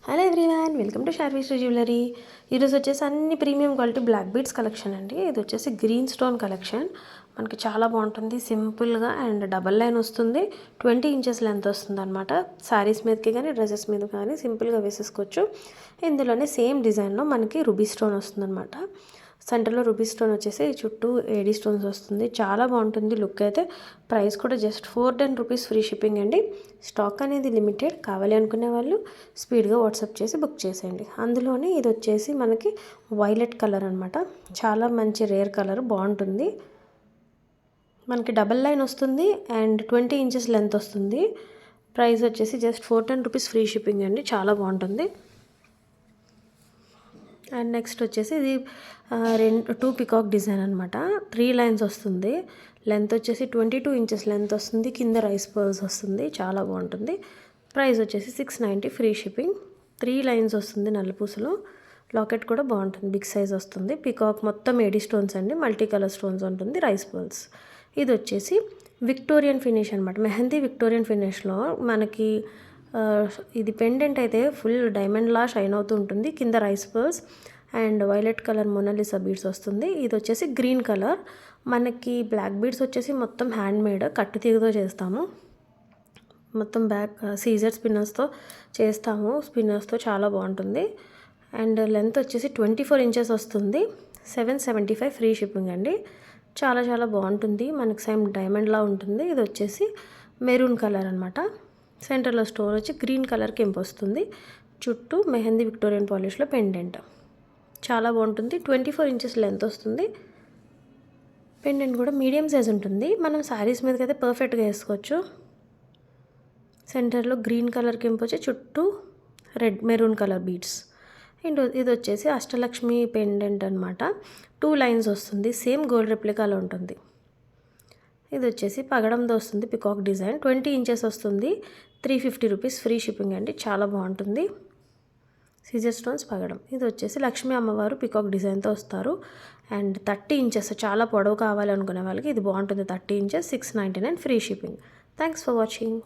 Hello everyone, welcome to Sharvis jewellery. ఈరోజు వచ్చేసి అన్ని premium quality black beads collection అండి. ఇది వచ్చేసి గ్రీన్ స్టోన్ కలెక్షన్. మనకి చాలా బాగుంటుంది, సింపుల్గా అండ్ డబల్ లైన్ వస్తుంది. 20 ఇంచెస్ లెంత్ వస్తుంది అనమాట. శారీస్ మీదకి కానీ డ్రెస్సెస్ మీద కానీ సింపుల్గా వేసేసుకోవచ్చు. ఇందులోనే సేమ్ డిజైన్లో మనకి రూబీ స్టోన్ వస్తుంది అనమాట. సెంటర్లో రూబీ స్టోన్ వచ్చేసి చుట్టూ ఏడీ స్టోన్స్ వస్తుంది. చాలా బాగుంటుంది లుక్ అయితే. ప్రైస్ కూడా జస్ట్ 410 రూపీస్ ఫ్రీ షిప్పింగ్ అండి. స్టాక్ అనేది లిమిటెడ్. కావాలి అనుకునే వాళ్ళు స్పీడ్గా వాట్సాప్ చేసి బుక్ చేసేయండి. అందులోనే ఇది వచ్చేసి మనకి వైలెట్ కలర్ అనమాట. చాలా మంచి రేర్ కలర్, బాగుంటుంది. మనకి డబల్ లైన్ వస్తుంది అండ్ 20 ఇంచెస్ లెంత్ వస్తుంది. ప్రైస్ వచ్చేసి జస్ట్ 410 రూపీస్ ఫ్రీ షిప్పింగ్ అండి. చాలా బాగుంటుంది. అండ్ నెక్స్ట్ వచ్చేసి ఇది 2 పికాక్ డిజైన్ అనమాట. 3 లైన్స్ వస్తుంది. లెంత్ వచ్చేసి 22 ఇంచెస్ లెంత్ వస్తుంది. కింద రైస్ పర్ల్స్ వస్తుంది. చాలా బాగుంటుంది. ప్రైస్ వచ్చేసి 690 ఫ్రీ షిప్పింగ్. 3 లైన్స్ వస్తుంది నల్లపూసలు. లాకెట్ కూడా బాగుంటుంది, బిగ్ సైజ్ వస్తుంది. పికాక్ మొత్తం ఏడీ స్టోన్స్ అండి, మల్టీ కలర్ స్టోన్స్ ఉంటుంది, రైస్ పర్ల్స్. ఇది వచ్చేసి విక్టోరియన్ ఫినిష్ అనమాట. మెహందీ విక్టోరియన్ ఫినిష్లో మనకి ఇది పెండెంట్ అయితే ఫుల్ డైమండ్ లా షైన్ అవుతూ ఉంటుంది. కింద rice pearls and violet colour Mona Lisa beads వస్తుంది. ఇది వచ్చేసి గ్రీన్ కలర్. మనకి బ్లాక్ బీడ్స్ వచ్చేసి మొత్తం హ్యాండ్ మేడ్, కట్టు తీగతో చేస్తాము. మొత్తం బ్యాక్ సీజర్ స్పిన్నర్స్తో చేస్తాము. స్పిన్నర్స్తో చాలా బాగుంటుంది. అండ్ లెంత్ వచ్చేసి 24 ఇంచెస్ వస్తుంది. 775 ఫ్రీ షిప్పింగ్ అండి. చాలా చాలా బాగుంటుంది. మనకి సేమ్ డైమండ్లా ఉంటుంది. ఇది వచ్చేసి మెరూన్ కలర్ అనమాట. సెంటర్లో స్టోన్ వచ్చి గ్రీన్ కలర్ కెంపు వస్తుంది. చుట్టూ మెహందీ విక్టోరియన్ పాలిష్లో పెండెంట్. చాలా బాగుంటుంది. 24 ఇంచెస్ లెంత్ వస్తుంది. పెండెంట్ కూడా మీడియం సైజ్ ఉంటుంది. మనం శారీస్ మీదకి అయితే పర్ఫెక్ట్గా వేసుకోవచ్చు. సెంటర్లో గ్రీన్ కలర్ కెంపు వచ్చి చుట్టూ మెరూన్ కలర్ బీడ్స్. అండ్ ఇది వచ్చేసి అష్టలక్ష్మి పెండెంట్ అనమాట. 2 లైన్స్ వస్తుంది. సేమ్ గోల్డ్ రెప్లికాలో ఉంటుంది. ఇది వచ్చేసి పగడంతో వస్తుంది. పికాక్ డిజైన్ 20 ఇంచెస్ వస్తుంది. 350 రూపీస్ ఫ్రీ షిప్పింగ్ అండి. చాలా బాగుంటుంది. సీజర్ స్టోన్స్ పగడం. ఇది వచ్చేసి లక్ష్మీ అమ్మవారు పికాక్ డిజైన్తో వస్తారు. అండ్ 30 ఇంచెస్, చాలా పొడవు కావాలనుకునే వాళ్ళకి ఇది బాగుంటుంది. 30 inches 699 free shipping. Thanks for watching.